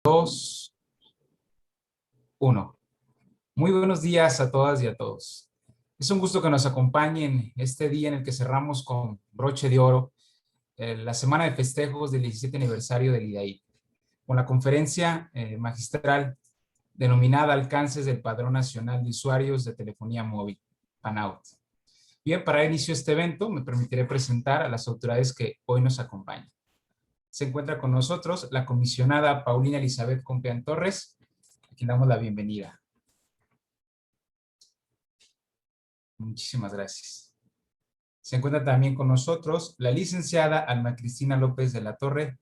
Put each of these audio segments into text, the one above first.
2, 1. Muy buenos días a todas y a todos. Es un gusto que nos acompañen este día en el que cerramos con broche de oro la semana de festejos del 17 aniversario del IDAIP, con la conferencia magistral denominada Alcances del Padrón Nacional de Usuarios de Telefonía Móvil, PANAUT. Bien, para inicio este evento me permitiré presentar a las autoridades que hoy nos acompañan. Se encuentra con nosotros la comisionada Paulina Elizabeth Compeán Torres, a quien damos la bienvenida. Muchísimas gracias. Se encuentra también con nosotros la licenciada Alma Cristina López de la Torre,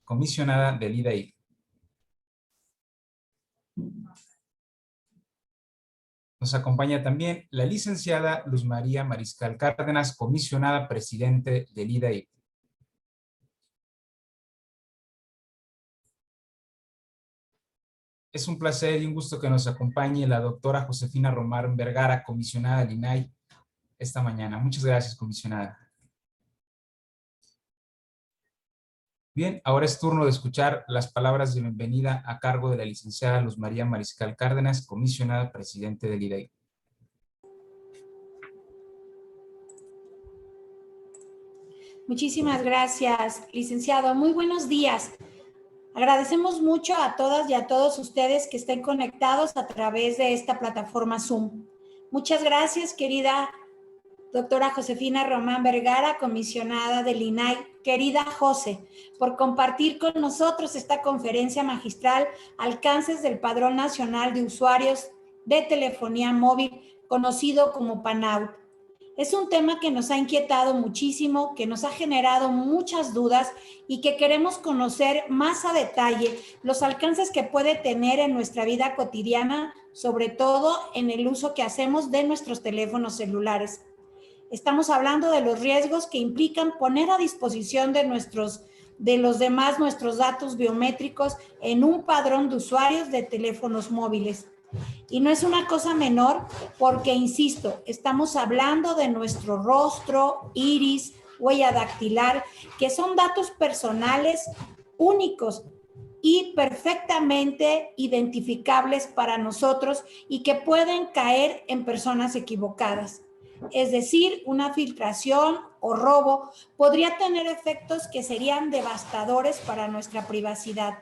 comisionada del IDAIP. Nos acompaña también la licenciada Luz María Mariscal Cárdenas, comisionada presidente del IDAIP. Es un placer y un gusto que nos acompañe la doctora Josefina Román Vergara, comisionada del INAI, esta mañana. Muchas gracias, comisionada. Bien, ahora es turno de escuchar las palabras de bienvenida a cargo de la licenciada Luz María Mariscal Cárdenas, comisionada presidente del IDAIP. Muchísimas gracias, licenciado. Muy buenos días. Agradecemos mucho a todas y a todos ustedes que estén conectados a través de esta plataforma Zoom. Muchas gracias, querida doctora Josefina Román Vergara, comisionada del INAI. Querida José, por compartir con nosotros esta conferencia magistral Alcances del Padrón Nacional de Usuarios de Telefonía Móvil, conocido como PANAUT. Es un tema que nos ha inquietado muchísimo, que nos ha generado muchas dudas y que queremos conocer más a detalle los alcances que puede tener en nuestra vida cotidiana, sobre todo en el uso que hacemos de nuestros teléfonos celulares. Estamos hablando de los riesgos que implican poner a disposición de los demás nuestros datos biométricos en un padrón de usuarios de teléfonos móviles. Y no es una cosa menor porque, insisto, estamos hablando de nuestro rostro, iris, huella dactilar, que son datos personales únicos y perfectamente identificables para nosotros y que pueden caer en personas equivocadas. Es decir, una filtración o robo podría tener efectos que serían devastadores para nuestra privacidad.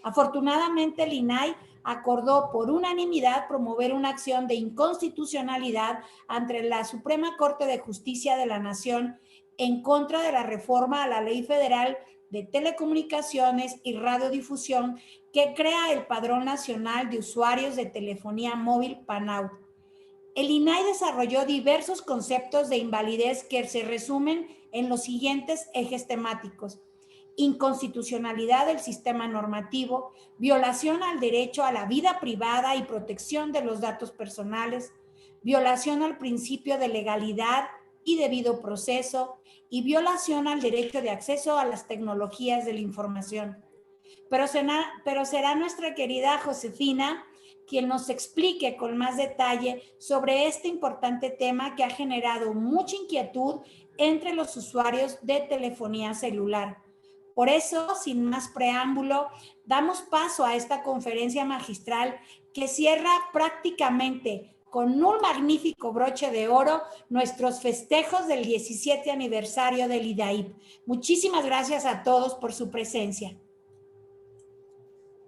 Afortunadamente, el INAI acordó por unanimidad promover una acción de inconstitucionalidad ante la Suprema Corte de Justicia de la Nación en contra de la reforma a la Ley Federal de Telecomunicaciones y Radiodifusión que crea el Padrón Nacional de Usuarios de Telefonía Móvil PANAUT. El INAI desarrolló diversos conceptos de invalidez que se resumen en los siguientes ejes temáticos: inconstitucionalidad del sistema normativo, violación al derecho a la vida privada y protección de los datos personales, violación al principio de legalidad y debido proceso y violación al derecho de acceso a las tecnologías de la información. Pero será nuestra querida Josefina quien nos explique con más detalle sobre este importante tema que ha generado mucha inquietud entre los usuarios de telefonía celular. Por eso, sin más preámbulo, damos paso a esta conferencia magistral que cierra prácticamente con un magnífico broche de oro nuestros festejos del 17 aniversario del IDAIP. Muchísimas gracias a todos por su presencia.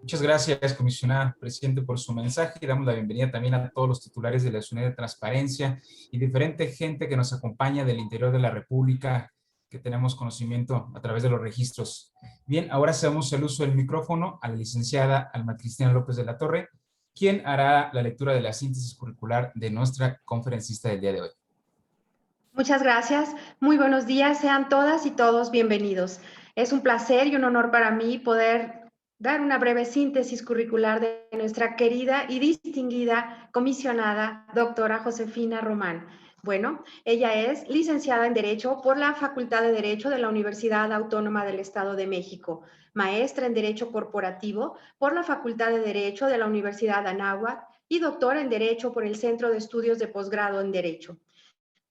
Muchas gracias, comisionada presidente, por su mensaje y damos la bienvenida también a todos los titulares de la Unidad de Transparencia y diferente gente que nos acompaña del interior de la República, que tenemos conocimiento a través de los registros. Bien, ahora hacemos el uso del micrófono a la licenciada Alma Cristina López de la Torre, quien hará la lectura de la síntesis curricular de nuestra conferencista del día de hoy. Muchas gracias. Muy buenos días. Sean todas y todos bienvenidos. Es un placer y un honor para mí poder dar una breve síntesis curricular de nuestra querida y distinguida comisionada doctora Josefina Román. Bueno, ella es licenciada en Derecho por la Facultad de Derecho de la Universidad Autónoma del Estado de México, maestra en Derecho Corporativo por la Facultad de Derecho de la Universidad Anáhuac y doctora en Derecho por el Centro de Estudios de Posgrado en Derecho.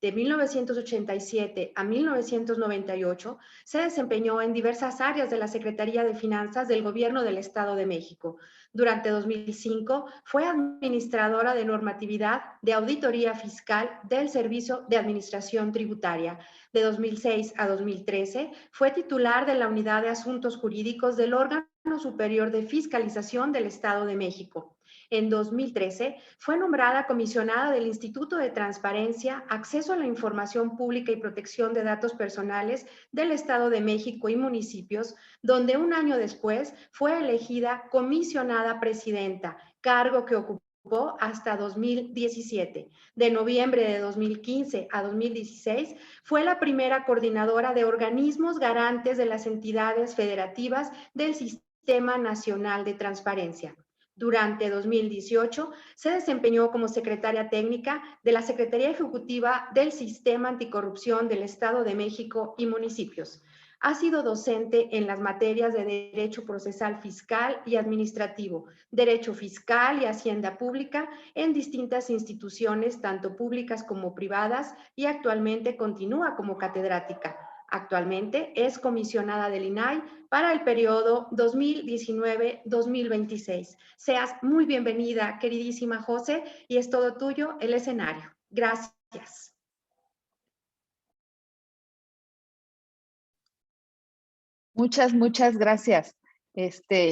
De 1987 a 1998 se desempeñó en diversas áreas de la Secretaría de Finanzas del Gobierno del Estado de México. Durante 2005 fue administradora de normatividad de auditoría fiscal del Servicio de Administración Tributaria. De 2006 a 2013 fue titular de la Unidad de Asuntos Jurídicos del Órgano Superior de Fiscalización del Estado de México. En 2013 fue nombrada comisionada del Instituto de Transparencia, Acceso a la Información Pública y Protección de Datos Personales del Estado de México y municipios, donde un año después fue elegida comisionada presidenta, cargo que ocupó hasta 2017. De noviembre de 2015 a 2016 fue la primera coordinadora de organismos garantes de las entidades federativas del Sistema Nacional de Transparencia. Durante 2018 se desempeñó como secretaria técnica de la Secretaría Ejecutiva del Sistema Anticorrupción del Estado de México y municipios. Ha sido docente en las materias de Derecho Procesal Fiscal y Administrativo, Derecho Fiscal y Hacienda Pública en distintas instituciones, tanto públicas como privadas, y actualmente continúa como catedrática. Actualmente es comisionada del INAI para el periodo 2019-2026. Seas muy bienvenida, queridísima José, y es todo tuyo el escenario. Gracias. Muchas gracias.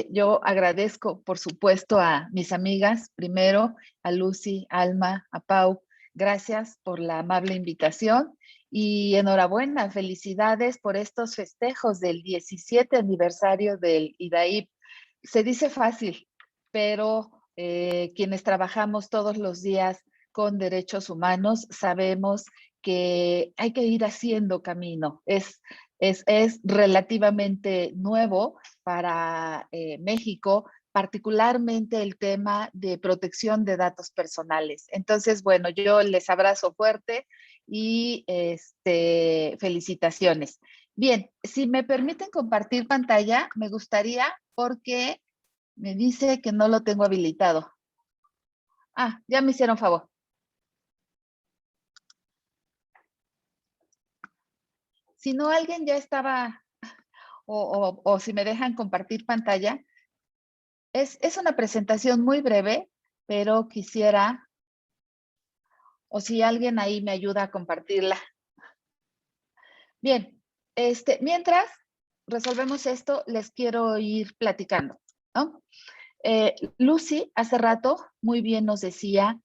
Yo agradezco, por supuesto, a mis amigas, primero a Lucy, Alma, a Pau. Gracias por la amable invitación y enhorabuena, felicidades por estos festejos del 17 aniversario del IDAIP. Se dice fácil, pero quienes trabajamos todos los días con derechos humanos sabemos que hay que ir haciendo camino. Es relativamente nuevo para México, particularmente el tema de protección de datos personales. Entonces, bueno, yo les abrazo fuerte y felicitaciones. Bien, si me permiten compartir pantalla, me gustaría, porque me dice que no lo tengo habilitado. Ah, ya me hicieron favor. Si no, alguien ya estaba, o si me dejan compartir pantalla. Es una presentación muy breve, pero quisiera, o si alguien ahí me ayuda a compartirla. Bien, mientras resolvemos esto, les quiero ir platicando, ¿no? Lucy hace rato muy bien nos decía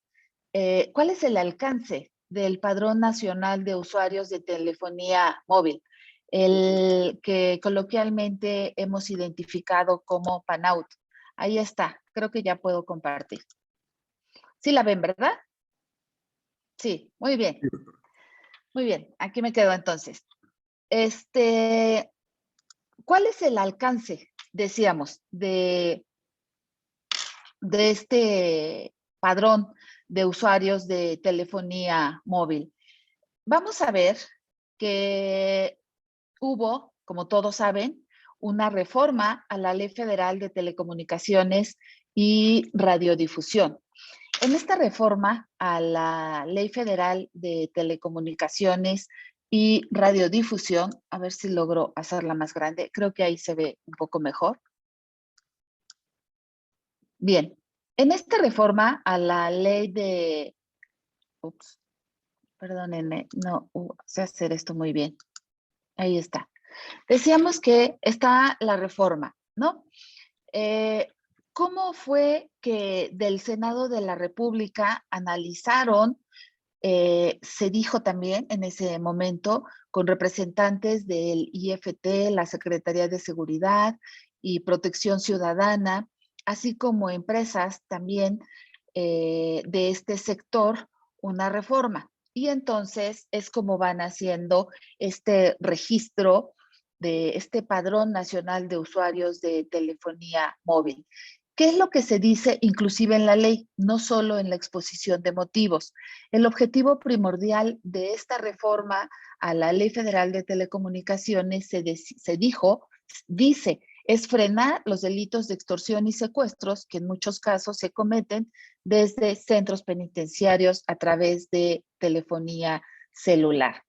cuál es el alcance del Padrón Nacional de Usuarios de Telefonía Móvil, el que coloquialmente hemos identificado como PANAUT. Ahí está, creo que ya puedo compartir. ¿Sí la ven, verdad? Sí, muy bien. Muy bien, aquí me quedo entonces. ¿Cuál es el alcance, decíamos, de este padrón de usuarios de telefonía móvil? Vamos a ver que hubo, como todos saben, una reforma a la Ley Federal de Telecomunicaciones y Radiodifusión. En esta reforma a la Ley Federal de Telecomunicaciones y Radiodifusión, a ver si logro hacerla más grande, creo que ahí se ve un poco mejor. Bien, en esta reforma a la ley de... Ups, perdónenme, no sé hacer esto muy bien. Ahí está. Decíamos que está la reforma, ¿no? ¿Cómo fue que del Senado de la República analizaron, se dijo también en ese momento, con representantes del IFT, la Secretaría de Seguridad y Protección Ciudadana, así como empresas también de este sector, una reforma? Y entonces es como van haciendo este registro de este Padrón Nacional de Usuarios de Telefonía Móvil. ¿Qué es lo que se dice inclusive en la ley? No solo en la exposición de motivos. El objetivo primordial de esta reforma a la Ley Federal de Telecomunicaciones dice, es frenar los delitos de extorsión y secuestros que en muchos casos se cometen desde centros penitenciarios a través de telefonía celular.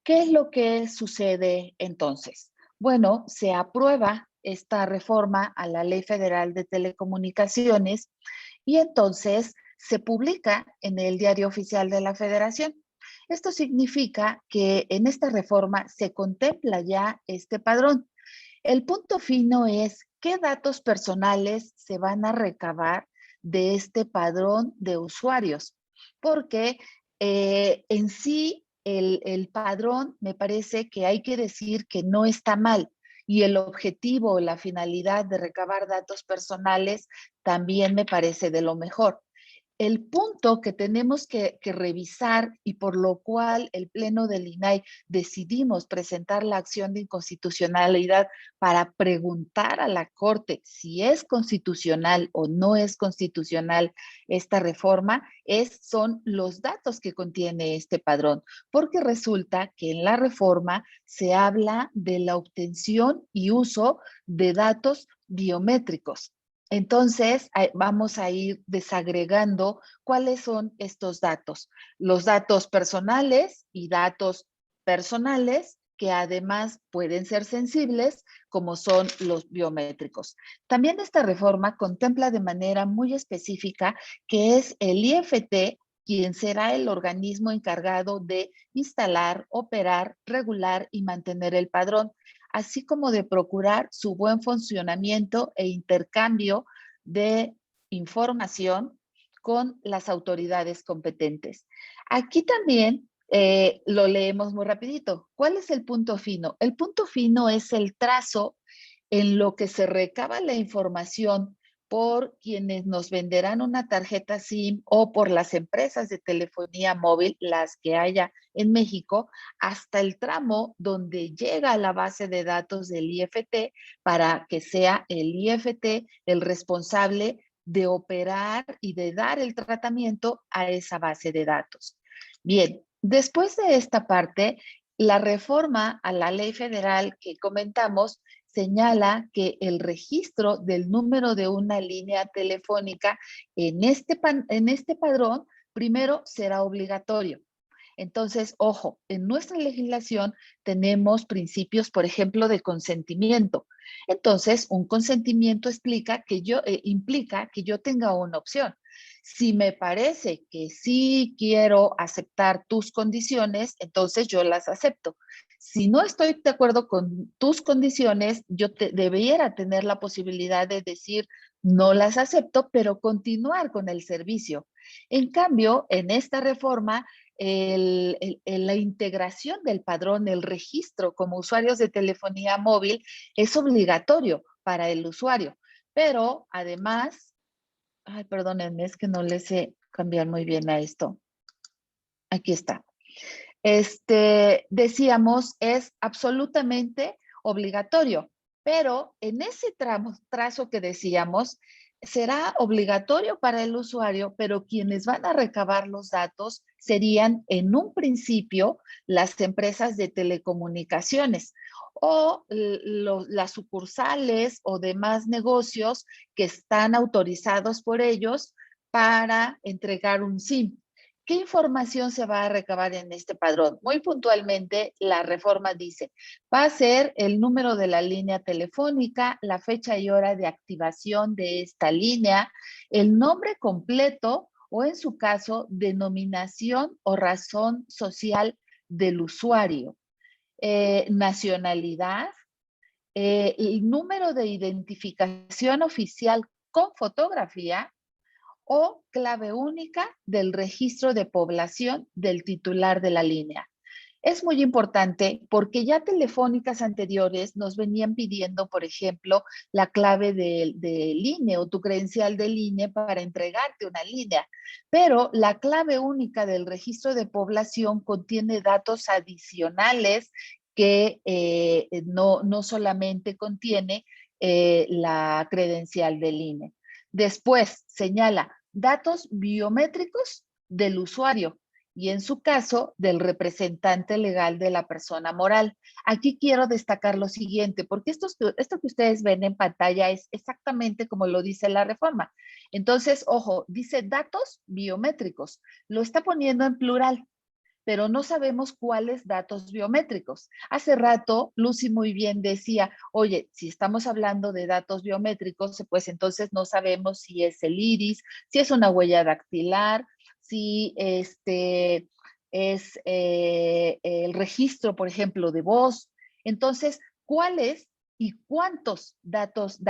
¿Qué es lo que sucede entonces? Bueno, se aprueba esta reforma a la Ley Federal de Telecomunicaciones y entonces se publica en el Diario Oficial de la Federación. Esto significa que en esta reforma se contempla ya este padrón. El punto fino es qué datos personales se van a recabar de este padrón de usuarios, porque en sí el padrón me parece que hay que decir que no está mal y el objetivo o la finalidad de recabar datos personales también me parece de lo mejor. El punto que tenemos que revisar y por lo cual el Pleno del INAI decidimos presentar la acción de inconstitucionalidad para preguntar a la Corte si es constitucional o no es constitucional esta reforma, son los datos que contiene este padrón, porque resulta que en la reforma se habla de la obtención y uso de datos biométricos. Entonces, vamos a ir desagregando cuáles son estos datos. Los datos personales y datos personales que además pueden ser sensibles, como son los biométricos. También esta reforma contempla de manera muy específica que es el IFT quien será el organismo encargado de instalar, operar, regular y mantener el padrón, así como de procurar su buen funcionamiento e intercambio de información con las autoridades competentes. Aquí también lo leemos muy rapidito. ¿Cuál es el punto fino? El punto fino es el trazo en lo que se recaba la información por quienes nos venderán una tarjeta SIM o por las empresas de telefonía móvil, las que haya en México, hasta el tramo donde llega a la base de datos del IFT para que sea el IFT el responsable de operar y de dar el tratamiento a esa base de datos. Bien, después de esta parte, la reforma a la ley federal que comentamos señala que el registro del número de una línea telefónica en este padrón primero será obligatorio. Entonces, ojo, en nuestra legislación tenemos principios, por ejemplo, de consentimiento. Entonces, un consentimiento implica que yo tenga una opción. Si me parece que sí quiero aceptar tus condiciones, entonces yo las acepto. Si no estoy de acuerdo con tus condiciones, yo debiera tener la posibilidad de decir no las acepto, pero continuar con el servicio. En cambio, en esta reforma, la integración del padrón, el registro como usuarios de telefonía móvil es obligatorio para el usuario, pero además, ay, perdónenme, es que no le sé cambiar muy bien a esto. Aquí está. Decíamos, es absolutamente obligatorio, pero en ese trazo que decíamos, será obligatorio para el usuario, pero quienes van a recabar los datos serían en un principio las empresas de telecomunicaciones o las sucursales o demás negocios que están autorizados por ellos para entregar un SIM. ¿Qué información se va a recabar en este padrón? Muy puntualmente, la reforma dice, va a ser el número de la línea telefónica, la fecha y hora de activación de esta línea, el nombre completo o en su caso, denominación o razón social del usuario, nacionalidad, el número de identificación oficial con fotografía, o clave única del registro de población del titular de la línea. Es muy importante porque ya telefónicas anteriores nos venían pidiendo, por ejemplo, la clave del INE o tu credencial del INE para entregarte una línea. Pero la clave única del registro de población contiene datos adicionales que no solamente contiene la credencial del INE. Después señala datos biométricos del usuario y en su caso del representante legal de la persona moral. Aquí quiero destacar lo siguiente, porque esto que ustedes ven en pantalla es exactamente como lo dice la reforma. Entonces, ojo, dice datos biométricos, lo está poniendo en plural. pero no sabemos cuáles datos biométricos. Hace rato, Lucy muy bien decía, oye, si estamos hablando de datos biométricos, pues entonces no sabemos si es el iris, si es una huella dactilar, si es el registro, por ejemplo, de voz. Entonces, ¿cuáles y cuántos datos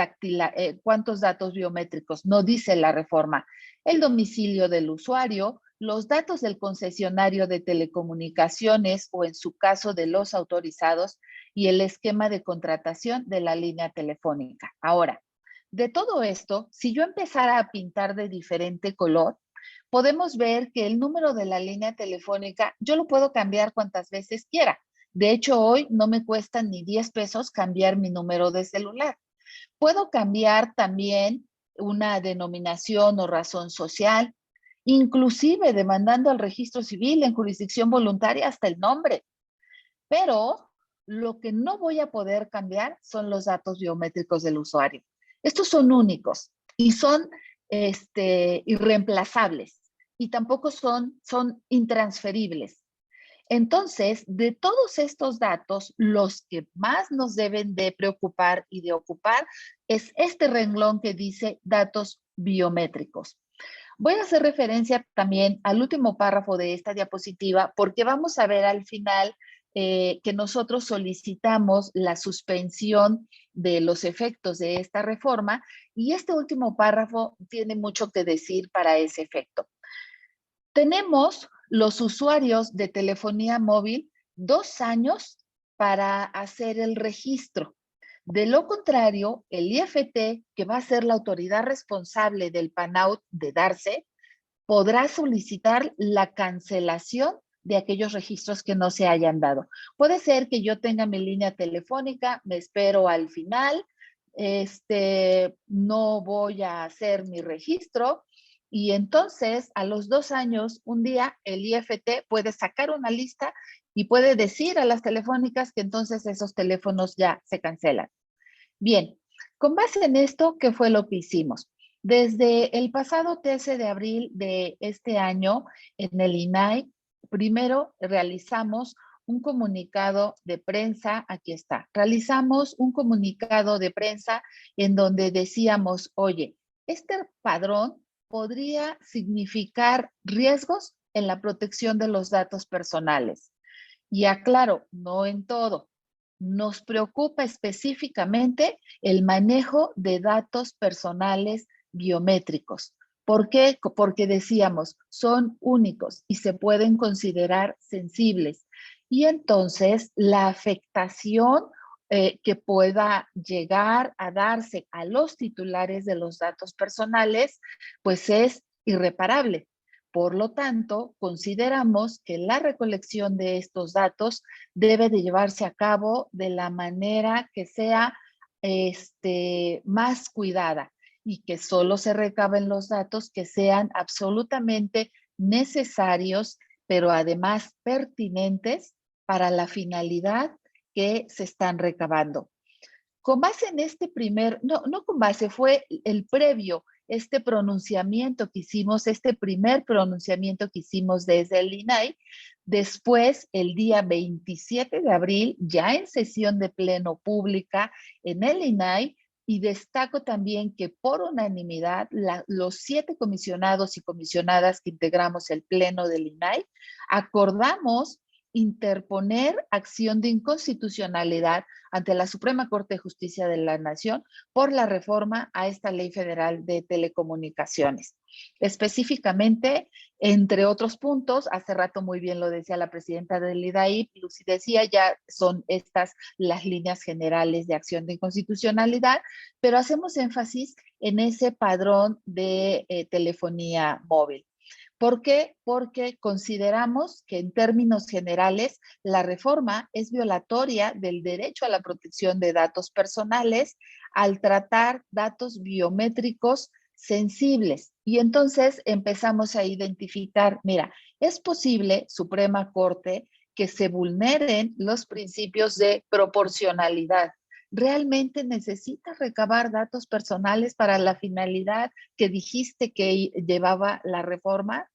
biométricos? No dice la reforma. El domicilio del usuario, los datos del concesionario de telecomunicaciones o en su caso de los autorizados y el esquema de contratación de la línea telefónica. Ahora, de todo esto, si yo empezara a pintar de diferente color, podemos ver que el número de la línea telefónica yo lo puedo cambiar cuantas veces quiera. De hecho, hoy no me cuesta ni 10 pesos cambiar mi número de celular. Puedo cambiar también una denominación o razón social, inclusive demandando al registro civil en jurisdicción voluntaria hasta el nombre. Pero lo que no voy a poder cambiar son los datos biométricos del usuario. Estos son únicos y son irreemplazables y tampoco son intransferibles. Entonces, de todos estos datos, los que más nos deben de preocupar y de ocupar es este renglón que dice datos biométricos. Voy a hacer referencia también al último párrafo de esta diapositiva porque vamos a ver al final que nosotros solicitamos la suspensión de los efectos de esta reforma y este último párrafo tiene mucho que decir para ese efecto. Tenemos los usuarios de telefonía móvil 2 años para hacer el registro. De lo contrario, el IFT, que va a ser la autoridad responsable del PANAUT de darse, podrá solicitar la cancelación de aquellos registros que no se hayan dado. Puede ser que yo tenga mi línea telefónica, me espero al final, no voy a hacer mi registro y entonces a los 2 años, un día el IFT puede sacar una lista y puede decir a las telefónicas que entonces esos teléfonos ya se cancelan. Bien, con base en esto, ¿qué fue lo que hicimos? Desde el pasado 13 de abril de este año, en el INAI, primero realizamos un comunicado de prensa, aquí está, realizamos un comunicado de prensa en donde decíamos, oye, este padrón podría significar riesgos en la protección de los datos personales. Y aclaro, no en todo. Nos preocupa específicamente el manejo de datos personales biométricos. ¿Por qué? Porque decíamos, son únicos y se pueden considerar sensibles. Y entonces la afectación que pueda llegar a darse a los titulares de los datos personales, pues es irreparable. Por lo tanto, consideramos que la recolección de estos datos debe de llevarse a cabo de la manera que sea más cuidada y que solo se recaben los datos que sean absolutamente necesarios, pero además pertinentes para la finalidad que se están recabando. Con base en este no con base, fue el previo, este pronunciamiento que hicimos, este primer pronunciamiento que hicimos desde el INAI. Después, el día 27 de abril, ya en sesión de pleno pública en el INAI, y destaco también que por unanimidad, los 7 comisionados y comisionadas que integramos el pleno del INAI, acordamos interponer acción de inconstitucionalidad ante la Suprema Corte de Justicia de la Nación por la reforma a esta Ley Federal de Telecomunicaciones. Específicamente, entre otros puntos, hace rato muy bien lo decía la presidenta del IDAIP, Lucy decía, ya son estas las líneas generales de acción de inconstitucionalidad, pero hacemos énfasis en ese padrón de telefonía móvil. ¿Por qué? Porque consideramos que en términos generales la reforma es violatoria del derecho a la protección de datos personales al tratar datos biométricos sensibles. Y entonces empezamos a identificar, mira, es posible, Suprema Corte, que se vulneren los principios de proporcionalidad. ¿Realmente necesitas recabar datos personales para la finalidad que dijiste que llevaba la reforma?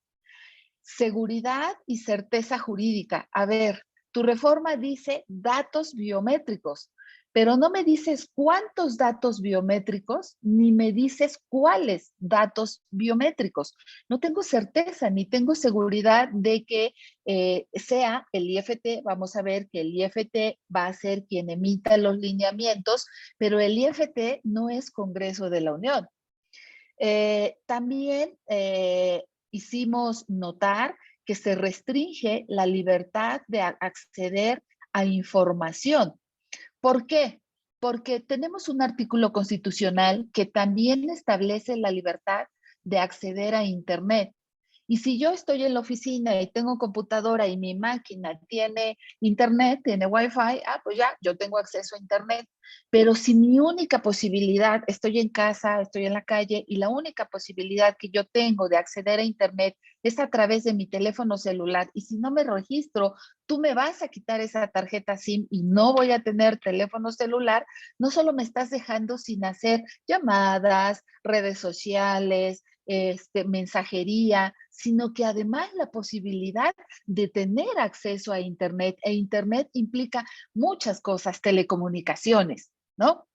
seguridad y certeza jurídica. A ver, tu reforma dice datos biométricos, pero no me dices cuántos datos biométricos, ni me dices cuáles datos biométricos. No tengo certeza ni tengo seguridad de que sea el IFT. Vamos a ver que el IFT va a ser quien emita los lineamientos, pero el IFT no es Congreso de la Unión. También hicimos notar que se restringe la libertad de acceder a información. ¿Por qué? Porque tenemos un artículo constitucional que también establece la libertad de acceder a Internet. Y si yo estoy en la oficina y tengo computadora y mi máquina tiene internet, tiene wifi, pues ya, yo tengo acceso a internet. Pero si mi única posibilidad, estoy en casa, estoy en la calle y la única posibilidad que yo tengo de acceder a internet es a través de mi teléfono celular, y si no me registro, tú me vas a quitar esa tarjeta SIM y no voy a tener teléfono celular, no solo me estás dejando sin hacer llamadas, redes sociales, mensajería, sino que además la posibilidad de tener acceso a Internet, e Internet implica muchas cosas, telecomunicaciones, ¿no?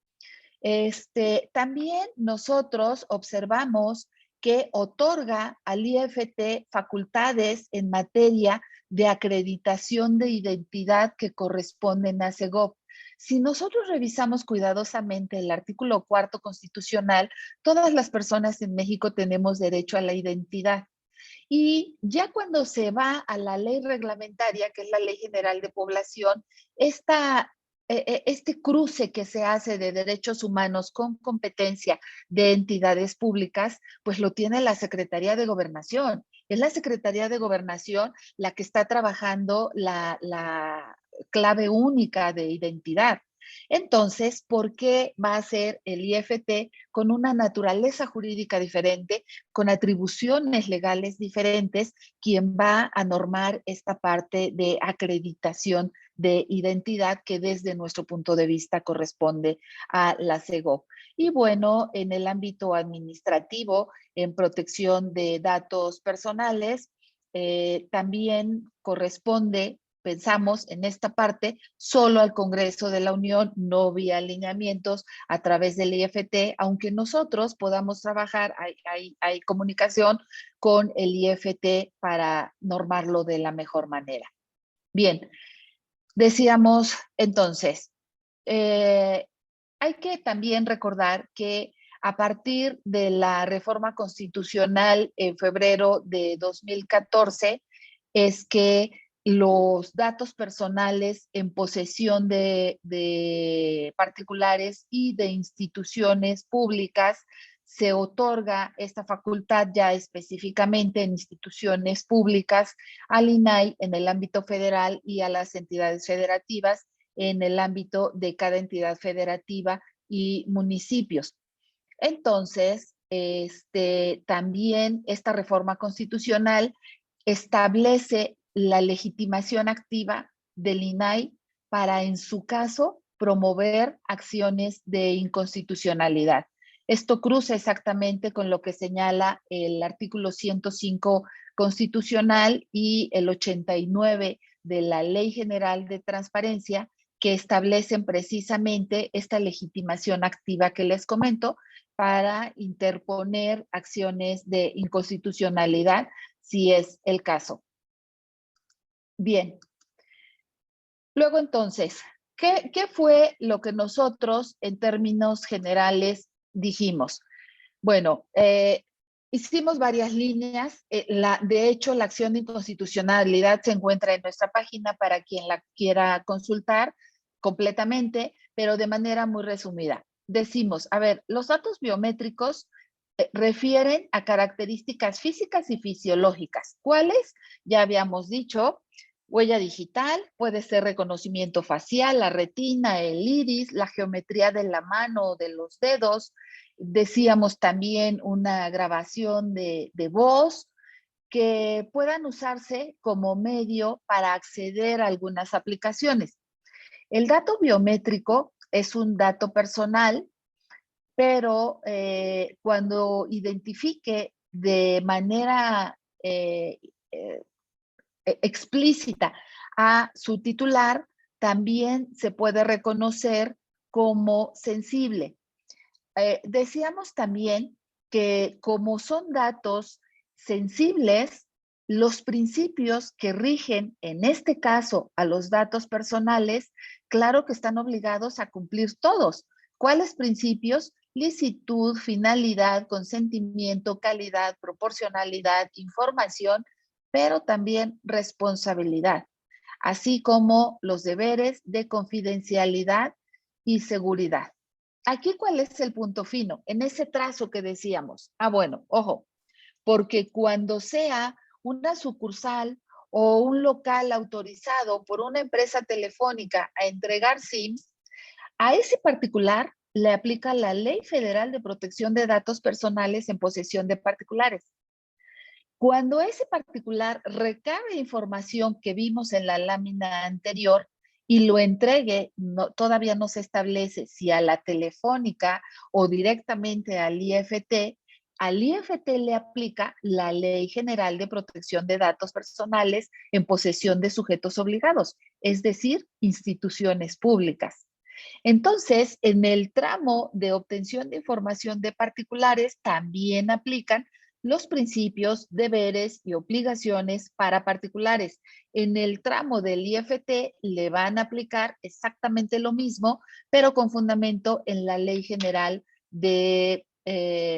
También nosotros observamos que otorga al IFT facultades en materia de acreditación de identidad que corresponden a SEGOV. Si nosotros revisamos cuidadosamente el artículo 4 constitucional, todas las personas en México tenemos derecho a la identidad. Y ya cuando se va a la ley reglamentaria, que es la Ley General de Población, este cruce que se hace de derechos humanos con competencia de entidades públicas, pues lo tiene la Secretaría de Gobernación. Es la Secretaría de Gobernación la que está trabajando la clave única de identidad. Entonces, ¿por qué va a ser el IFT con una naturaleza jurídica diferente, con atribuciones legales diferentes, quien va a normar esta parte de acreditación de identidad que desde nuestro punto de vista corresponde a la SEGOV? Y bueno, en el ámbito administrativo, en protección de datos personales, también corresponde, pensamos en esta parte, solo al Congreso de la Unión, no vía alineamientos a través del IFT, aunque nosotros podamos trabajar, hay comunicación con el IFT para normarlo de la mejor manera. Bien, decíamos entonces, hay que también recordar que a partir de la reforma constitucional en febrero de 2014, es que los datos personales en posesión de particulares y de instituciones públicas se otorga esta facultad ya específicamente en instituciones públicas al INAI en el ámbito federal y a las entidades federativas en el ámbito de cada entidad federativa y municipios. Entonces, también esta reforma constitucional establece la legitimación activa del INAI para, en su caso, promover acciones de inconstitucionalidad. Esto cruza exactamente con lo que señala el artículo 105 constitucional y el 89 de la Ley General de Transparencia, que establecen precisamente esta legitimación activa que les comento para interponer acciones de inconstitucionalidad si es el caso. Bien. Luego entonces, ¿qué fue lo que nosotros en términos generales dijimos? Bueno, hicimos varias líneas. De hecho, la acción de inconstitucionalidad se encuentra en nuestra página para quien la quiera consultar completamente, pero de manera muy resumida. Decimos, a ver, los datos biométricos refieren a características físicas y fisiológicas. ¿Cuáles? Ya habíamos dicho, huella digital, puede ser reconocimiento facial, la retina, el iris, la geometría de la mano o de los dedos. Decíamos también una grabación de voz, que puedan usarse como medio para acceder a algunas aplicaciones. El dato biométrico es un dato personal, pero cuando identifique de manera explícita a su titular, también se puede reconocer como sensible. Decíamos también que como son datos sensibles, los principios que rigen, en este caso, a los datos personales, claro que están obligados a cumplir todos. ¿Cuáles principios? Licitud, finalidad, consentimiento, calidad, proporcionalidad, información, pero también responsabilidad, así como los deberes de confidencialidad y seguridad. Aquí, ¿cuál es el punto fino? En ese trazo que decíamos. Bueno, ojo, porque cuando sea una sucursal o un local autorizado por una empresa telefónica a entregar SIMs, a ese particular le aplica la Ley Federal de Protección de Datos Personales en posesión de particulares. Cuando ese particular recabe información que vimos en la lámina anterior y lo entregue, todavía no se establece si a la telefónica o directamente al IFT le aplica la Ley General de Protección de Datos Personales en posesión de sujetos obligados, es decir, instituciones públicas. Entonces, en el tramo de obtención de información de particulares también aplican los principios, deberes y obligaciones para particulares. En el tramo del IFT le van a aplicar exactamente lo mismo, pero con fundamento en la Ley General de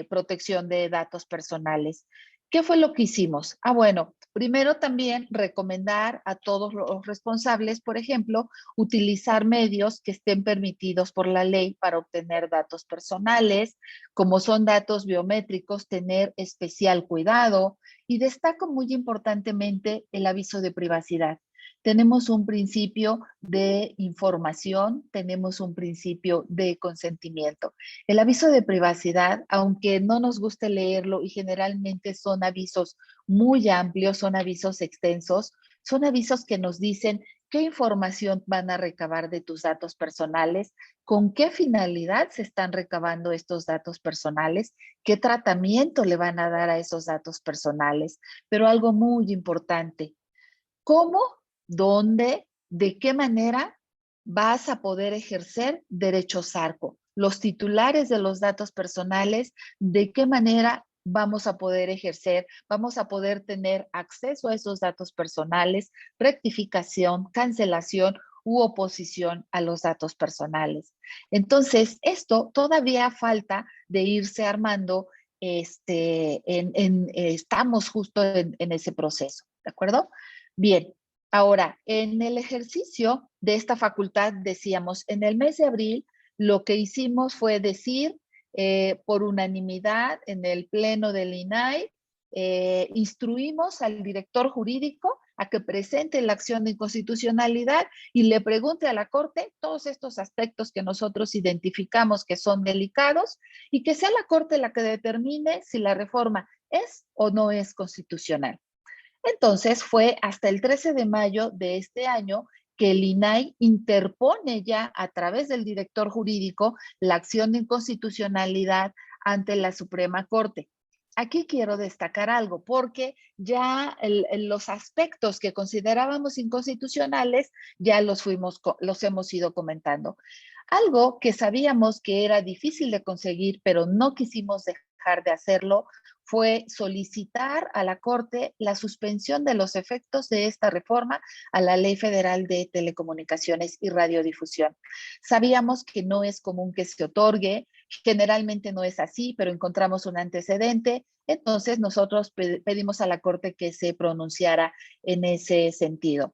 Protección de Datos Personales. ¿Qué fue lo que hicimos? Bueno, primero también recomendar a todos los responsables, por ejemplo, utilizar medios que estén permitidos por la ley para obtener datos personales, como son datos biométricos, tener especial cuidado, y destaco muy importantemente el aviso de privacidad. Tenemos un principio de información, tenemos un principio de consentimiento. El aviso de privacidad, aunque no nos guste leerlo y generalmente son avisos muy amplios, son avisos extensos, son avisos que nos dicen qué información van a recabar de tus datos personales, con qué finalidad se están recabando estos datos personales, qué tratamiento le van a dar a esos datos personales. Pero algo muy importante, ¿cómo, dónde, de qué manera vas a poder ejercer derechos ARCO? Los titulares de los datos personales, ¿de qué manera vamos a poder ejercer? Vamos a poder tener acceso a esos datos personales, rectificación, cancelación u oposición a los datos personales. Entonces, esto todavía falta de irse armando, estamos justo en ese proceso, ¿de acuerdo? Bien, ahora, en el ejercicio de esta facultad, decíamos, en el mes de abril, lo que hicimos fue decir, por unanimidad en el pleno del INAI, instruimos al director jurídico a que presente la acción de inconstitucionalidad y le pregunte a la Corte todos estos aspectos que nosotros identificamos que son delicados y que sea la Corte la que determine si la reforma es o no es constitucional. Entonces fue hasta el 13 de mayo de este año que el INAI interpone ya a través del director jurídico la acción de inconstitucionalidad ante la Suprema Corte. Aquí quiero destacar algo, porque ya los aspectos que considerábamos inconstitucionales ya los hemos ido comentando. Algo que sabíamos que era difícil de conseguir, pero no quisimos dejar de hacerlo, fue solicitar a la Corte la suspensión de los efectos de esta reforma a la Ley Federal de Telecomunicaciones y Radiodifusión. Sabíamos que no es común que se otorgue, generalmente no es así, pero encontramos un antecedente, entonces nosotros pedimos a la Corte que se pronunciara en ese sentido.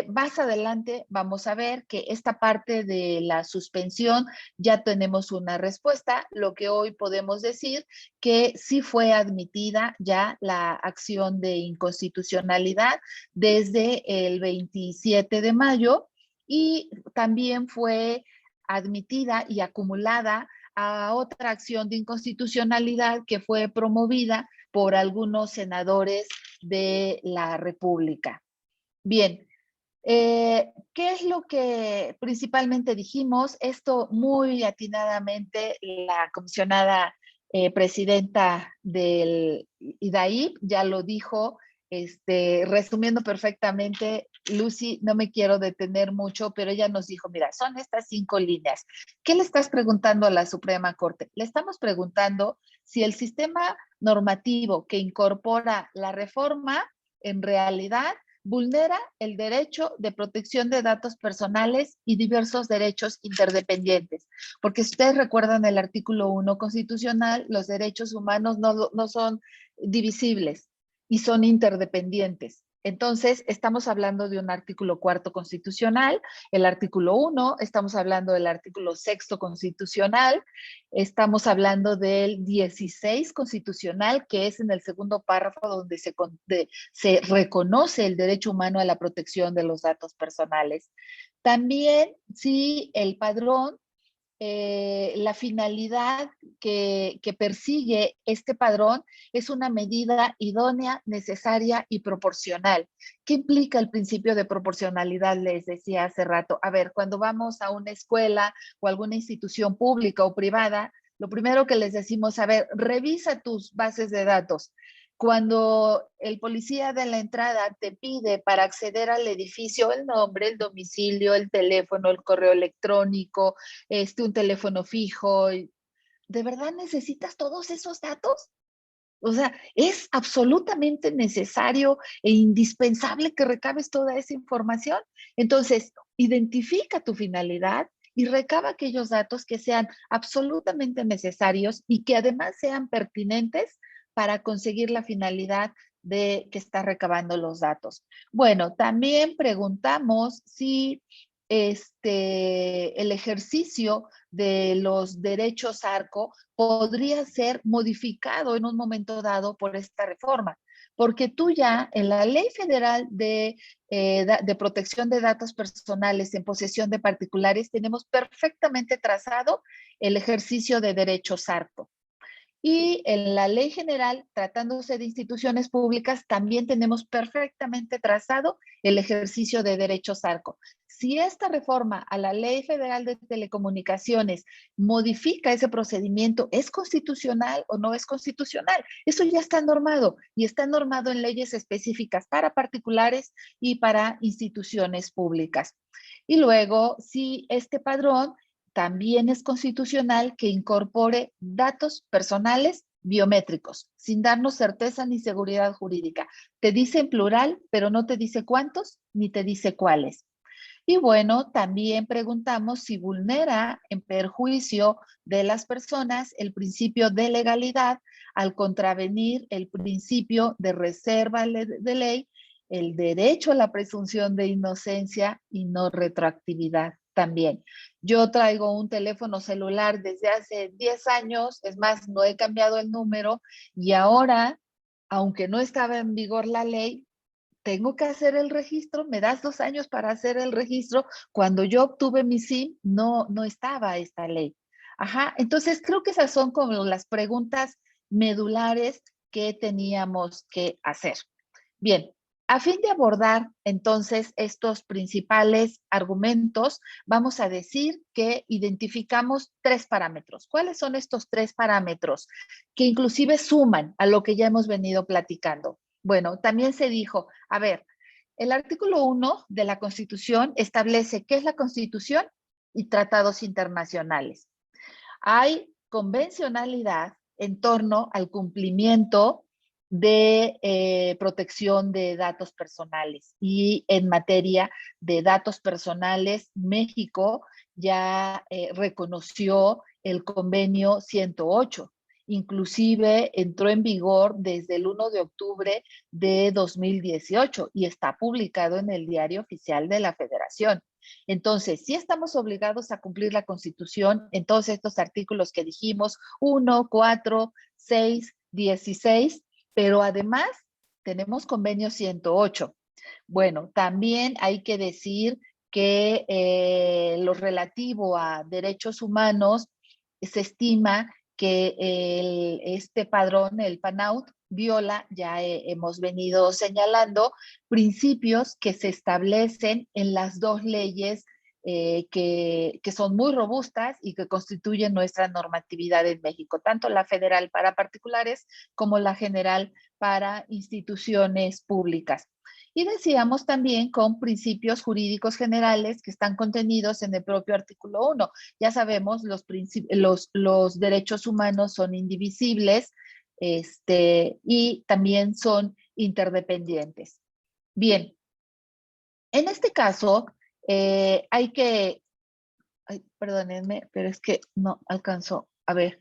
Más adelante vamos a ver que esta parte de la suspensión ya tenemos una respuesta, lo que hoy podemos decir que sí fue admitida ya la acción de inconstitucionalidad desde el 27 de mayo y también fue admitida y acumulada a otra acción de inconstitucionalidad que fue promovida por algunos senadores de la República. Bien, ¿qué es lo que principalmente dijimos? Esto muy atinadamente la comisionada presidenta del IDAIP ya lo dijo resumiendo perfectamente, Lucy, no me quiero detener mucho, pero ella nos dijo, mira, son estas 5 líneas. ¿Qué le estás preguntando a la Suprema Corte? Le estamos preguntando si el sistema normativo que incorpora la reforma en realidad vulnera el derecho de protección de datos personales y diversos derechos interdependientes. Porque si ustedes recuerdan el artículo 1 constitucional, los derechos humanos no son divisibles y son interdependientes. Entonces, estamos hablando de un artículo 4 constitucional, el artículo 1, estamos hablando del artículo 6 constitucional, estamos hablando del 16 constitucional, que es en el segundo párrafo donde se reconoce el derecho humano a la protección de los datos personales. También, si el padrón, la finalidad que persigue este padrón es una medida idónea, necesaria y proporcional. ¿Qué implica el principio de proporcionalidad? Les decía hace rato. A ver, cuando vamos a una escuela o alguna institución pública o privada, lo primero que les decimos, a ver, revisa tus bases de datos. Cuando el policía de la entrada te pide para acceder al edificio el nombre, el domicilio, el teléfono, el correo electrónico, un teléfono fijo, ¿de verdad necesitas todos esos datos? O sea, es absolutamente necesario e indispensable que recabes toda esa información. Entonces, identifica tu finalidad y recaba aquellos datos que sean absolutamente necesarios y que además sean pertinentes para conseguir la finalidad de que está recabando los datos. Bueno, también preguntamos si el ejercicio de los derechos ARCO podría ser modificado en un momento dado por esta reforma, porque tú ya en la Ley Federal de Protección de Datos Personales en posesión de particulares tenemos perfectamente trazado el ejercicio de derechos ARCO. Y en la ley general, tratándose de instituciones públicas, también tenemos perfectamente trazado el ejercicio de derechos ARCO. Si esta reforma a la Ley Federal de Telecomunicaciones modifica ese procedimiento, ¿es constitucional o no es constitucional? Eso ya está normado y está normado en leyes específicas para particulares y para instituciones públicas. Y luego, si este padrón también es constitucional que incorpore datos personales biométricos, sin darnos certeza ni seguridad jurídica. Te dice en plural, pero no te dice cuántos, ni te dice cuáles. Y bueno, también preguntamos si vulnera en perjuicio de las personas el principio de legalidad al contravenir el principio de reserva de ley, el derecho a la presunción de inocencia y no retroactividad también. Yo traigo un teléfono celular desde hace 10 años, es más, no he cambiado el número y ahora, aunque no estaba en vigor la ley, tengo que hacer el registro, me das 2 años para hacer el registro. Cuando yo obtuve mi SIM, no estaba esta ley. Ajá, entonces creo que esas son como las preguntas medulares que teníamos que hacer. Bien, a fin de abordar entonces estos principales argumentos, vamos a decir que identificamos 3 parámetros. ¿Cuáles son estos 3 parámetros? Que inclusive suman a lo que ya hemos venido platicando. Bueno, también se dijo, a ver, el artículo 1 de la Constitución establece qué es la Constitución y tratados internacionales. Hay convencionalidad en torno al cumplimiento de protección de datos personales. Y en materia de datos personales, México ya reconoció el convenio 108. Inclusive entró en vigor desde el 1 de octubre de 2018 y está publicado en el Diario Oficial de la Federación. Entonces, sí estamos obligados a cumplir la Constitución en todos estos artículos que dijimos, 1, 4, 6, 16, pero además tenemos convenio 108. Bueno, también hay que decir que lo relativo a derechos humanos se estima que este padrón, el PANAUT, viola, ya hemos venido señalando, principios que se establecen en las 2 leyes que son muy robustas y que constituyen nuestra normatividad en México, tanto la federal para particulares como la general para instituciones públicas. Y decíamos también con principios jurídicos generales que están contenidos en el propio artículo 1. Ya sabemos, los derechos humanos son indivisibles y también son interdependientes. Bien, en este caso hay que... Ay, perdónenme, pero es que no alcanzó. A ver.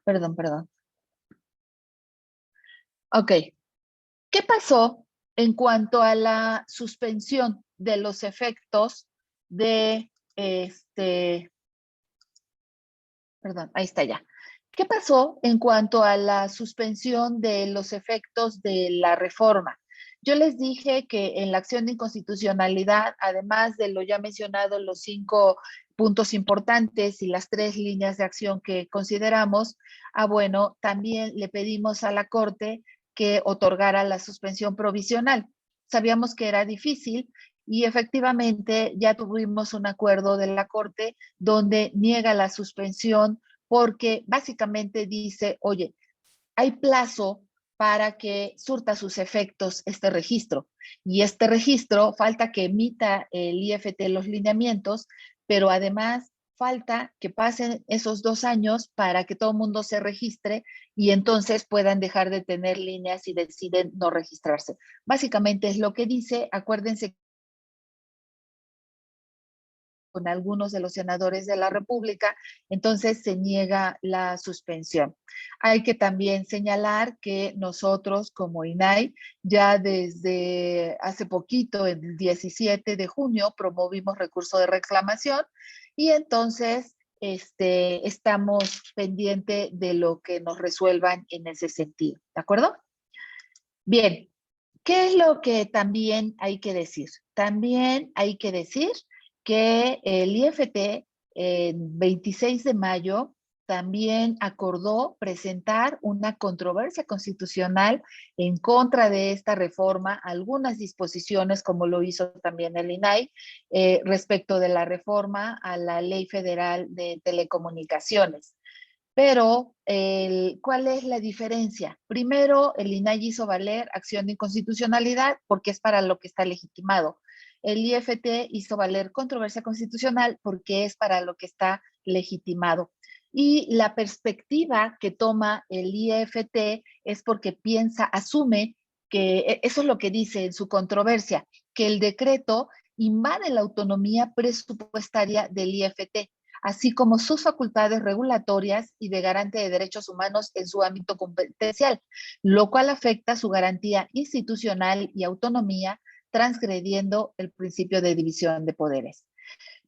Perdón. Ok. ¿Qué pasó en cuanto a la suspensión de los efectos de perdón, ahí está ya. ¿Qué pasó en cuanto a la suspensión de los efectos de la reforma? Yo les dije que en la acción de inconstitucionalidad, además de lo ya mencionado, los 5 puntos importantes y las 3 líneas de acción que consideramos, bueno, también le pedimos a la Corte que otorgara la suspensión provisional. Sabíamos que era difícil y efectivamente ya tuvimos un acuerdo de la Corte donde niega la suspensión porque básicamente dice, oye, hay plazo para que surta sus efectos este registro. Y este registro falta que emita el IFT los lineamientos, pero además falta que pasen esos 2 años para que todo el mundo se registre y entonces puedan dejar de tener líneas y deciden no registrarse. Básicamente es lo que dice. Acuérdense con algunos de los senadores de la República, entonces se niega la suspensión. Hay que también señalar que nosotros como INAI ya desde hace poquito, el 17 de junio, promovimos recurso de reclamación y entonces estamos pendientes de lo que nos resuelvan en ese sentido. ¿De acuerdo? Bien, ¿qué es lo que también hay que decir? También hay que decir que el IFT el 26 de mayo también acordó presentar una controversia constitucional en contra de esta reforma, algunas disposiciones, como lo hizo también el INAI, respecto de la reforma a la Ley Federal de Telecomunicaciones. Pero, ¿cuál es la diferencia? Primero, el INAI hizo valer acción de inconstitucionalidad porque es para lo que está legitimado. El IFT hizo valer controversia constitucional porque es para lo que está legitimado. Y la perspectiva que toma el IFT es porque asume que, eso es lo que dice en su controversia, que el decreto invade la autonomía presupuestaria del IFT, así como sus facultades regulatorias y de garante de derechos humanos en su ámbito competencial, lo cual afecta su garantía institucional y autonomía, transgrediendo el principio de división de poderes.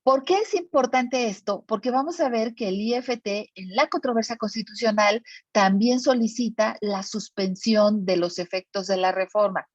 ¿Por qué es importante esto? Porque vamos a ver que el IFT en la controversia constitucional también solicita la suspensión de los efectos de la reforma.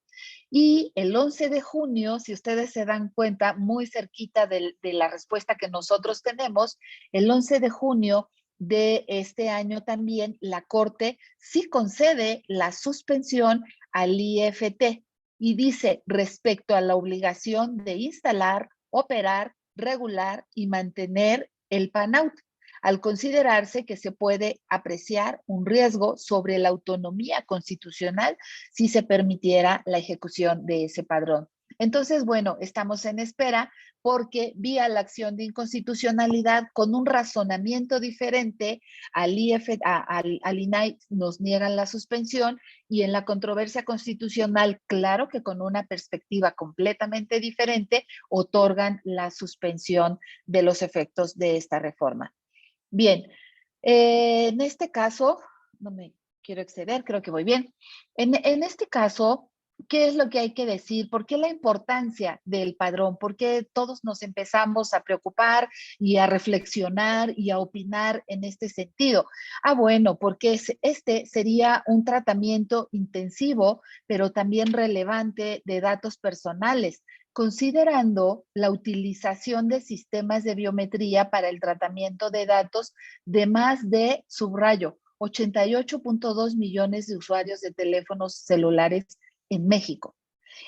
Y el 11 de junio, si ustedes se dan cuenta, muy cerquita de la respuesta que nosotros tenemos, el 11 de junio de este año también la Corte sí concede la suspensión al IFT y dice respecto a la obligación de instalar, operar, regular y mantener el PANAUT, al considerarse que se puede apreciar un riesgo sobre la autonomía constitucional si se permitiera la ejecución de ese padrón. Entonces, bueno, estamos en espera porque vía la acción de inconstitucionalidad con un razonamiento diferente al INAI nos niegan la suspensión y en la controversia constitucional, claro que con una perspectiva completamente diferente, otorgan la suspensión de los efectos de esta reforma. Bien, en este caso, no me quiero exceder, creo que voy bien. En este caso, ¿qué es lo que hay que decir? ¿Por qué la importancia del padrón? ¿Por qué todos nos empezamos a preocupar y a reflexionar y a opinar en este sentido? Bueno, porque este sería un tratamiento intensivo, pero también relevante de datos personales, considerando la utilización de sistemas de biometría para el tratamiento de datos de más de, subrayo, 88.2 millones de usuarios de teléfonos celulares en México.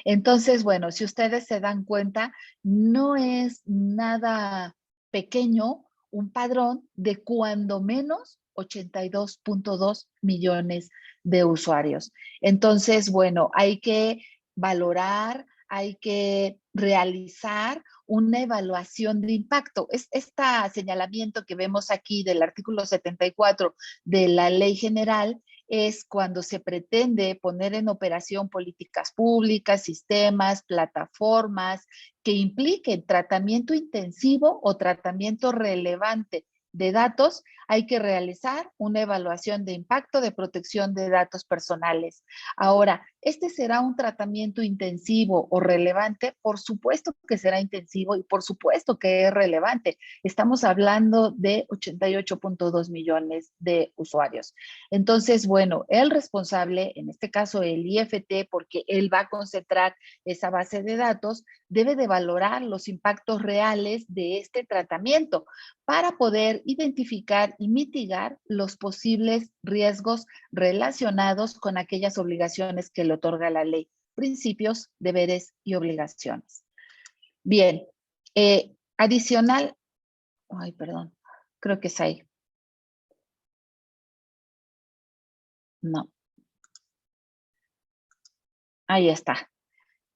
Entonces, bueno, si ustedes se dan cuenta, no es nada pequeño un padrón de cuando menos 82.2 millones de usuarios. Entonces, bueno, hay que valorar, hay que realizar una evaluación de impacto. Este señalamiento que vemos aquí del artículo 74 de la Ley General es cuando se pretende poner en operación políticas públicas, sistemas, plataformas que impliquen tratamiento intensivo o tratamiento relevante de datos, hay que realizar una evaluación de impacto de protección de datos personales. Ahora, ¿este será un tratamiento intensivo o relevante? Por supuesto que será intensivo y por supuesto que es relevante. Estamos hablando de 88.2 millones de usuarios. Entonces, bueno, el responsable, en este caso el IFT, porque él va a concentrar esa base de datos, debe de valorar los impactos reales de este tratamiento para poder identificar y mitigar los posibles riesgos relacionados con aquellas obligaciones que le otorga la ley, principios, deberes y obligaciones. Bien, adicional, ay, perdón, creo que es ahí. No. Ahí está.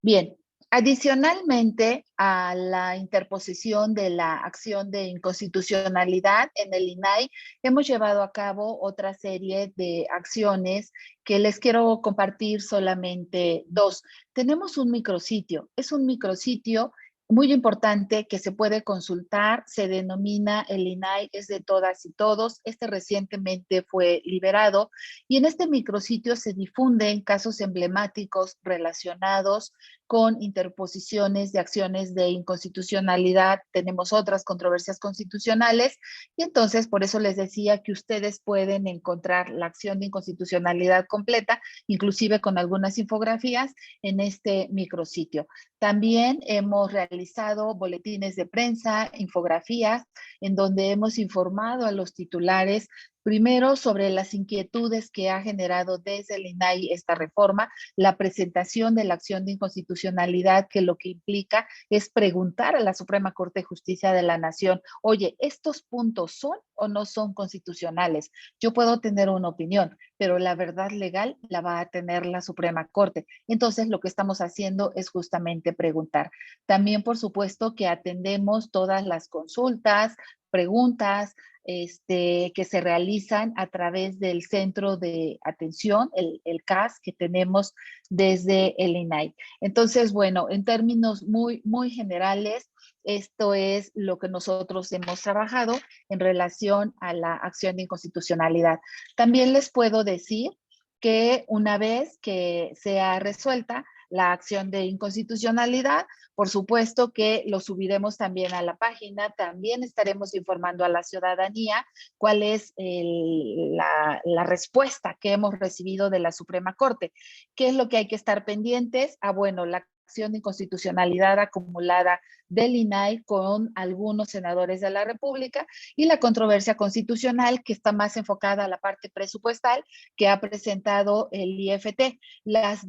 Bien, adicionalmente a la interposición de la acción de inconstitucionalidad en el INAI, hemos llevado a cabo otra serie de acciones que les quiero compartir solamente dos. Tenemos un micrositio, es un micrositio muy importante que se puede consultar, se denomina el INAI es de todas y todos, este recientemente fue liberado y en este micrositio se difunden casos emblemáticos relacionados con interposiciones de acciones de inconstitucionalidad, tenemos otras controversias constitucionales y entonces por eso les decía que ustedes pueden encontrar la acción de inconstitucionalidad completa, inclusive con algunas infografías en este micrositio. También hemos realizado boletines de prensa, infografías, en donde hemos informado a los titulares primero, sobre las inquietudes que ha generado desde el INAI esta reforma, la presentación de la acción de inconstitucionalidad, que lo que implica es preguntar a la Suprema Corte de Justicia de la Nación, oye, ¿estos puntos son o no son constitucionales? Yo puedo tener una opinión, pero la verdad legal la va a tener la Suprema Corte. Entonces, lo que estamos haciendo es justamente preguntar. También, por supuesto, que atendemos todas las consultas, preguntas, que se realizan a través del centro de atención, el CAS, que tenemos desde el INAI. Entonces, bueno, en términos muy generales, esto es lo que nosotros hemos trabajado en relación a la acción de inconstitucionalidad. También les puedo decir que una vez que sea resuelta la acción de inconstitucionalidad, por supuesto que lo subiremos también a la página, también estaremos informando a la ciudadanía cuál es la respuesta que hemos recibido de la Suprema Corte. ¿Qué es lo que hay que estar pendientes? Bueno, la acción de inconstitucionalidad acumulada del INAI con algunos senadores de la República y la controversia constitucional que está más enfocada a la parte presupuestal que ha presentado el IFT. Las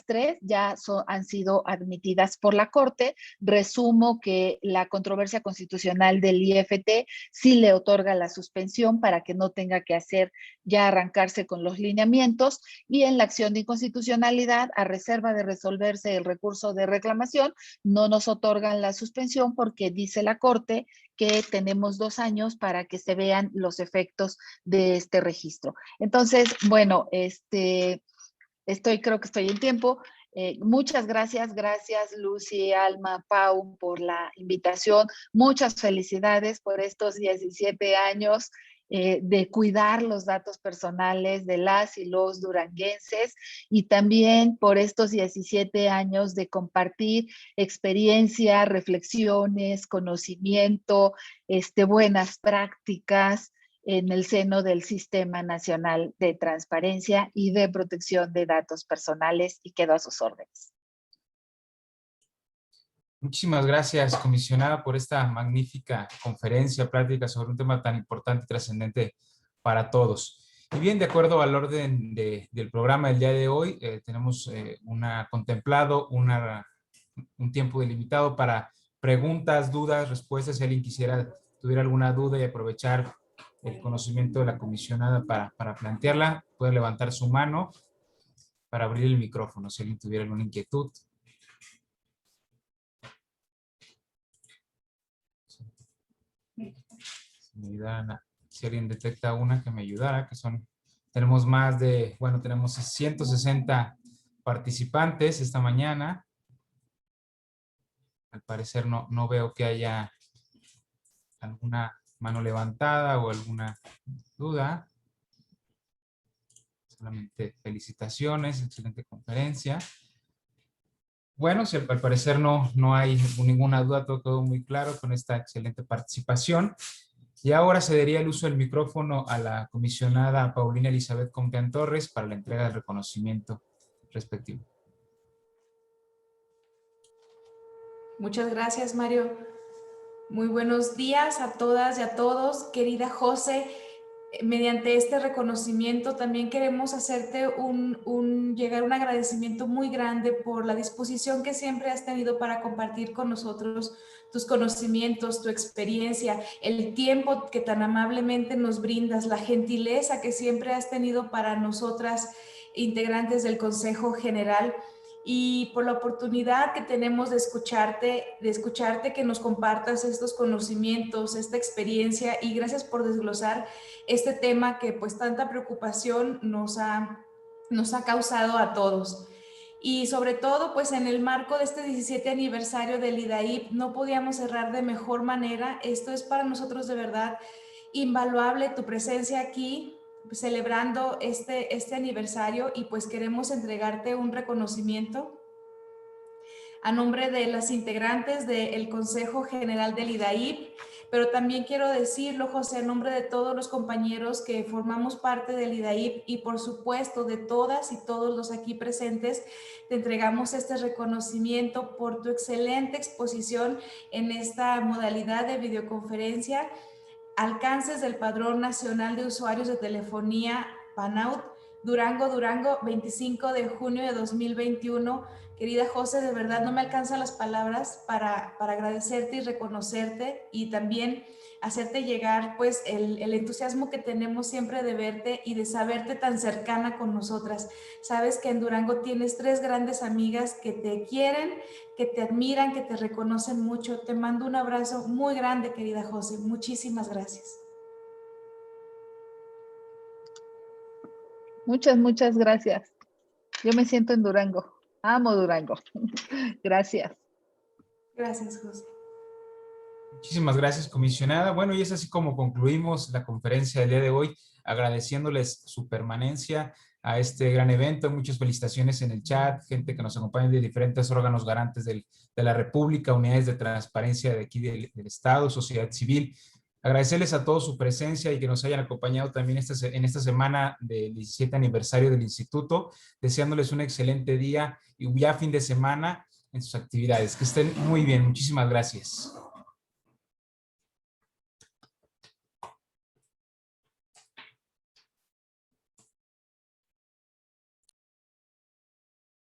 tres ya han sido admitidas por la Corte. Resumo que la controversia constitucional del IFT sí le otorga la suspensión para que no tenga que ya arrancarse con los lineamientos y en la acción de inconstitucionalidad, a reserva de resolverse el recurso de reclamación, no nos otorgan la suspensión porque dice la Corte que tenemos 2 años para que se vean los efectos de este registro. Entonces, bueno, creo que estoy en tiempo. Muchas gracias Lucy, Alma, Pau por la invitación. Muchas felicidades por estos 17 años de cuidar los datos personales de las y los duranguenses y también por estos 17 años de compartir experiencia, reflexiones, conocimiento, buenas prácticas en el seno del Sistema Nacional de Transparencia y de Protección de Datos Personales y quedo a sus órdenes. Muchísimas gracias, comisionada, por esta magnífica conferencia, plática sobre un tema tan importante y trascendente para todos. Y bien, de acuerdo al orden del programa del día de hoy, tenemos contemplado un tiempo delimitado para preguntas, dudas, respuestas. Si alguien tuviera alguna duda y aprovechar el conocimiento de la comisionada para plantearla, puede levantar su mano para abrir el micrófono si alguien tuviera alguna inquietud. Si alguien detecta una, que me ayudara, tenemos tenemos 160 participantes esta mañana. Al parecer no veo que haya alguna mano levantada o alguna duda. Solamente felicitaciones, excelente conferencia. Bueno, si al parecer no hay ninguna duda, todo quedó muy claro con esta excelente participación. Y ahora cedería el uso del micrófono a la comisionada Paulina Elizabeth Compeán Torres para la entrega del reconocimiento respectivo. Muchas gracias, Mario. Muy buenos días a todas y a todos. Querida José, mediante este reconocimiento también queremos hacerte llegar un agradecimiento muy grande por la disposición que siempre has tenido para compartir con nosotros tus conocimientos, tu experiencia, el tiempo que tan amablemente nos brindas, la gentileza que siempre has tenido para nosotras, integrantes del Consejo General, y por la oportunidad que tenemos de escucharte, que nos compartas estos conocimientos, esta experiencia, y gracias por desglosar este tema que pues tanta preocupación nos ha causado a todos. Y sobre todo pues en el marco de este 17 aniversario del IDAIP no podíamos cerrar de mejor manera. Esto es para nosotros de verdad invaluable, tu presencia aquí celebrando este aniversario, y pues queremos entregarte un reconocimiento a nombre de las integrantes del Consejo General del IDAIP, pero también quiero decirlo, José, en nombre de todos los compañeros que formamos parte del IDAIP y por supuesto de todas y todos los aquí presentes, te entregamos este reconocimiento por tu excelente exposición en esta modalidad de videoconferencia, alcances del Padrón Nacional de Usuarios de Telefonía PANAUT, Durango, 25 de junio de 2021. Querida José, de verdad no me alcanzan las palabras para agradecerte y reconocerte, y también hacerte llegar pues el entusiasmo que tenemos siempre de verte y de saberte tan cercana con nosotras. Sabes que en Durango tienes 3 grandes amigas que te quieren, que te admiran, que te reconocen mucho. Te mando un abrazo muy grande, querida José. Muchísimas gracias. Muchas gracias. Yo me siento en Durango. Amo Durango. Gracias. Gracias, José. Muchísimas gracias, comisionada. Bueno, y es así como concluimos la conferencia del día de hoy, agradeciéndoles su permanencia a este gran evento. Muchas felicitaciones en el chat, gente que nos acompaña de diferentes órganos garantes de la República, unidades de transparencia de aquí del Estado, sociedad civil. Agradecerles a todos su presencia y que nos hayan acompañado también en esta semana del 17 aniversario del Instituto, deseándoles un excelente día y ya fin de semana en sus actividades. Que estén muy bien. Muchísimas gracias.